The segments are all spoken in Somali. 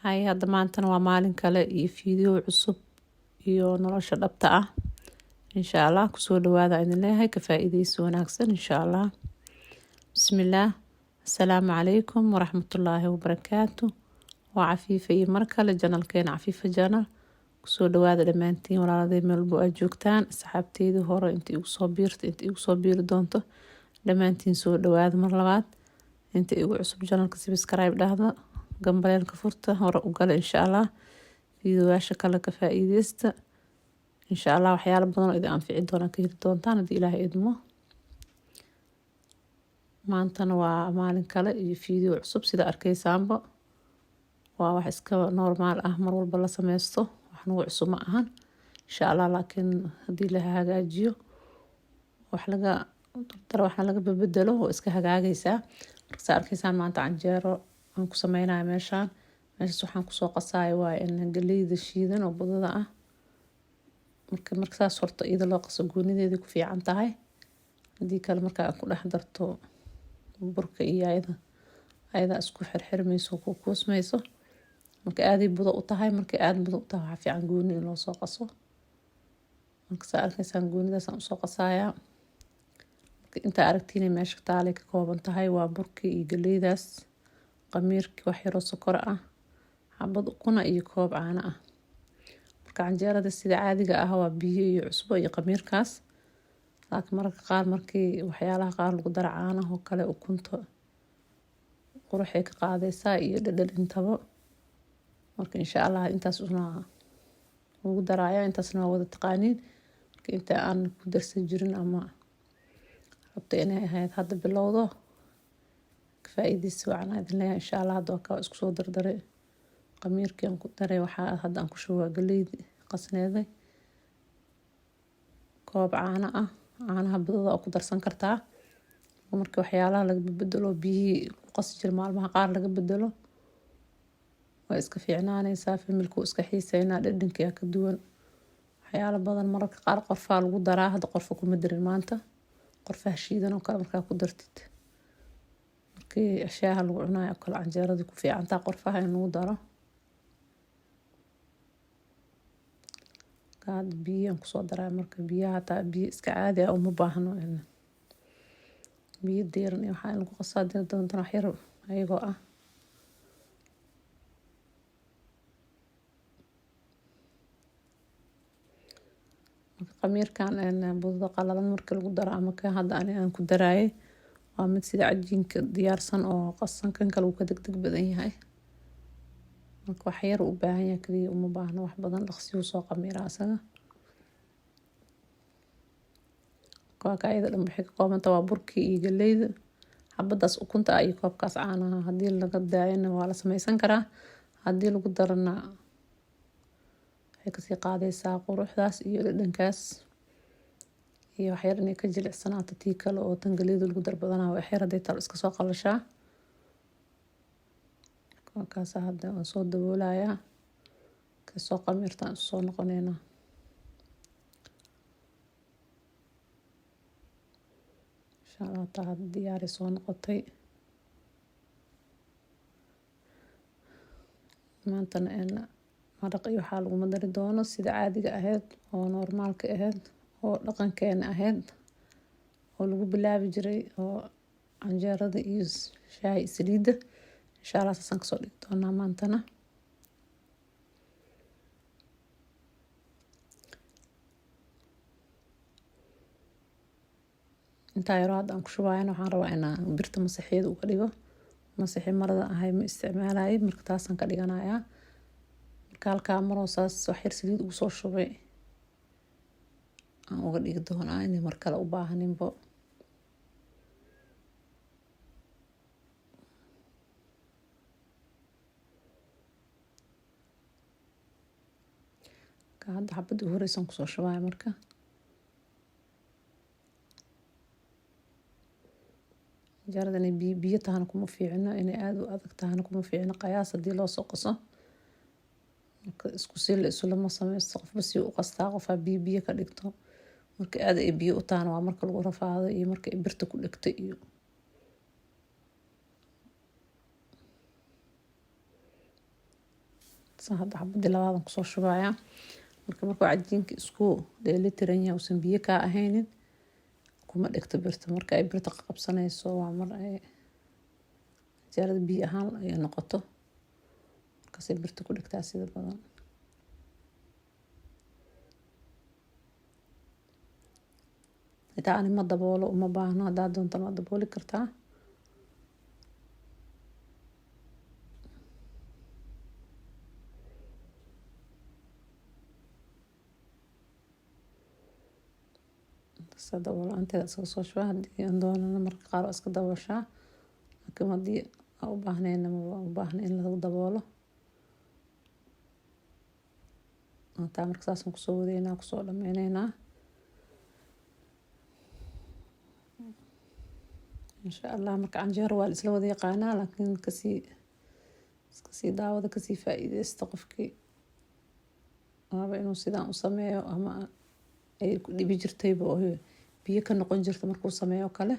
Hay hadda maantana waa maalin kale iyo fiideo cusub iyo nolosha dhabta ah. Insha Allah kusoo dhawaada idin leeyahay ka faa'iideysi wanaagsan insha Allah. Bismillah. Assalaamu calaykum waraxmatullaahi wabarakaatu. Waa Cafiifa iyo mar kale janalkeena Cafiifa Channel. Kusoo dhawaada dhammaantiin walaaladey meel walbo aad joogtaan. Asxaabteyda hore intii igu soo biirta intii igu soo biiri doonto. Dhammaantiin soo dhawaada mar labaad. Inta igu cusub janalka subscribe dhahda. Gambaleelka furta hore u gala insha Allah. Fiidiyoyaasha kale ka faa'iideysta. Insha Allah waxyaalo badan oo idin anfici doona ka heli doontaan haddii Ilaahay idmo. Maantana waa maalin kale iyo fiideo cusub sida arkaysaanba. Waa wax iska normaal ah mar walba la sameysto. Wax nagu cusub ma ahan. Insha Allah laakiin haddii la hagaajiyo wax laga bedelo oo iska hagaagaysaa. Marka arkaysaan maanta canjeero aan ku sameynayo meeshaan. Meeshas waxaan ku soo qasayo waa in galeyda shiidan oo budada ah. Marka saas horta iyada loo qaso goonideeda ku fiican tahay. Haddii kale marka aad ku dhex darto burka iyo ayada isku xirxirmayso ku kuusmayso. Marka aadi budo u tahay markii aad budo u tahay fiican gooni in loo soo qaso. Marka arkaysaan goonidaas aan soo qasayaa. Inta aragtiinay meesha taale ka kooban tahay waa burkii iyo galeydaas qamiirkii wax yar oo sokor ah xabad ukun iyo koob caano ah. Marka canjeerada sida caadiga ah waa biyo iyo cusbo iyo qamiirkaas. Laakiin mararka qaar markii waxyaalaha qaar lagu daro caanaha oo kale ukunta quruxay ka qaadaysaa iyo dhadhan intaba. Marka insha Allah intaas ugu daraya intaasna waa wada taqaaniin. Marka inta aan ku darsan jirin ama rabto inay ahayd hadda bilowdo ka faa'iideysi wacan idin leeyahay insha Allah hadda waa isku soo dardaray qamiirkii aan ku daray waxaa hadda aan ku shubaa galeydi qasneeday koob caano ah caanaha budada oo ku darsan kartaa. Marka waxyaalaha laga bedelo biyi qas jir maalmaha qaar laga bedelo waa iska fiicnaanaysaa familku iska xiiseynaa dhadhankiisa ka duwan. Waxyaalo badan mararka qaar qorfa lagu daraa hadda qorfa kuma dirin maanta. Qorfaha shiidan oo kale markaa ku dartid. Markii ashaaha lagu cunayo kala canjeerada ku fiican taa qorfaha in lagu daro. Qaad biyaan ku soo daraa marka biyaha taa biyo iska caadi ah uma baahno in biyo diiran iyo waxa lagu qasaa doonto wax yar ayagoo ah. Qamiirkan budada qalalan marka lagu daro ama ka hadda aan ku daraayay waa mid sida cajiinka diyaarsan oo qasan kan kale uu ka degdeg badan yahay. Marka wax yar u baahan yahay kaliya uma baahno wax badan dhaqsiyo soo qamiira asaga. Kaayada dhan waxay ka kooban tahay waa burkii iyo galeyda xabadaas ukunta iyo koobkaas caanaha haddii laga daayana waa la sameysan karaa. Haddii lagu darana waxay ka sii qaadaysaa quruxdaas iyo dhadhankaas iyo wax yar inay ka jilicsanaato tii kale oo tan galeyda lagu dar badanaa wax yar haday tar iska soo qalashaa. Kaas hadda aan soo daboolayaa ka soo qamiirtaan soo noqonayna. Insha Allah taa diyaar soo noqotay. Maantana maraq iyo waxa lagu madari doono sida caadiga ahayd oo normaalka ahayd oo dhaqankeena ahayd oo lagu bilaabi jiray oo canjeerada iyo shaay saliida. Insha Allah saan ka soo dhigi doonaa maantana. Inta yar aan ku shubaayna waxaan rabaa inaan birta masaxeed uga dhigo. Masaxi marada ahay ma isticmaalay marka taasaan ka dhiganayaa. Marka halka maroo saas wax yar saliid ugu soo shubay aan uga dhigi doonaa inay mar kale u baahaninbo. Hadda xabad u horeysan ku soo shubay marka. Canjeerada biyo tahana kuma fiicno inay aad u adag tahana kuma fiicno qiyaas haddii loo soo qaso. Marka isku si lama sameysto qof bas u qastaa qof biyo ka dhigto. Marka aad ay biyo u tahana waa marka lagu rafaado iyo marka ay birta ku dhigto iyo hadda xabadii labaadan kusoo shubayaa. Markuu cajiinka isku dheelitiran yahay uusan biyo ka ahaynin kuma dhigto birta. Marka ay birta qabsanayso waa mar ay canjeerada biyo ahaan ay noqoto. Markaasay birta ku dhigtaa sida badan. Xitaa ani ma daboolo uma baahno, haddaad doonto ma dabooli kartaa. Iska daboolo anteeda iska soo shubaa haddii aan doonana marka qaar iska dabooshaa. Laakiin haddii aan u baahnayna ma u baahna in lagu daboolo. Taa marka saas ku soo wadeynaa, ku soo dhameynaynaa. Insha Allah marka canjeero waa isla wada yaqaanaa, laakiin kasii daawada kasii faa'iideysta qofkii waaba inuu sidaan u sameeyo ama ay ku dhibi jirtayba oo biyo ka noqon jirta markuu sameeyo kale.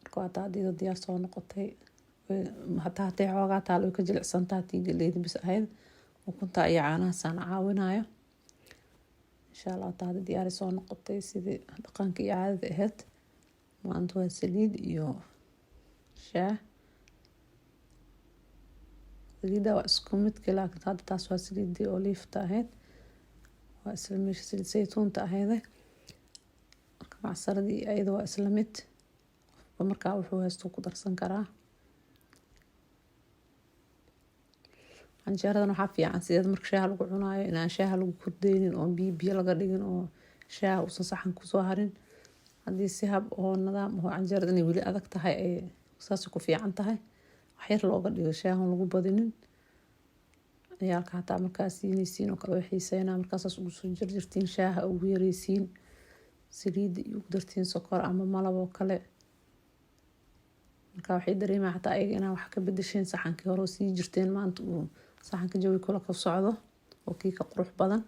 Marka waa taadiida diyaar soo noqotay. Hataa xoogaa taal way ka jilicsantaa tii galeedi bis ahayd. Ukunta iyo caanaha sana caawinayo. Insha Allah taadi diyaar soo noqotay sidii dhaqanka iyo caadada ahayd. Maanta waa saliid iyo shaah. Saliidda waa isku mid laakiin hadda taas waa saliiddii olive-ta ahayd. Waa isla meesha saliid saytuunta ahayd. Marka macsaradii ayada waa isla mid. Markaa wuxuu haysto ku darsan karaa. Canjeeradan waxaa fiican sideed marka shaaha lagu cunaayo inaan shaaha lagu kordeynin oo biyo laga dhigin oo shaaha uusan saxan ku soo harin. Haddii si hab oo nidaam oo canjeerada inay weli adag tahay ay saas ku fiican tahay. Wax yar looga dhigo shaaha lagu badinin. Ciyaalka hataa markaas siinaysiin oo kale way xiiseynaa markaas ugu soo jarjartiin shaaha ugu yareysiin. Saliid ugu dartiin sokor ama malab oo kale. Marka waxay dareemaa hataa ayaga inaan wax ka bedeshin saxankii hore sii jirteen maanta uu saxanka jawi kula ka socdo oo kii ka qurux badan.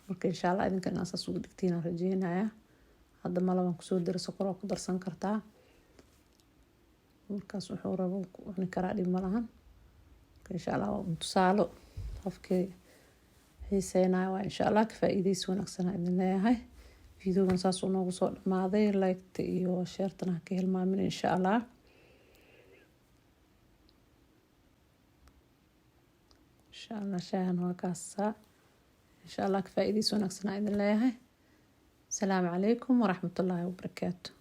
Marka insha Allah idinka inaad saas ugu dhigtiin rajeynayaa. Hadda malaban kusoo diro sokor oo ku darsan kartaa. Markaas wuxuu rabo ku cuni karaa dhib malahan. Insha Allah waa tusaalo qofkii xiiseynaa waa insha Allah ka faa'iideysi wanaagsan idin leeyahay. Videogan saas uu noogu soo dhamaaday. Like iyo share-tana ka hilmaamin insha Allah. insha Allah shaahan waa kaasa. insha Allah ka faa'iideysi wanaagsan idin leeyahay. Asalaamu calaykum waraxmatullaahi wabarakaatuh.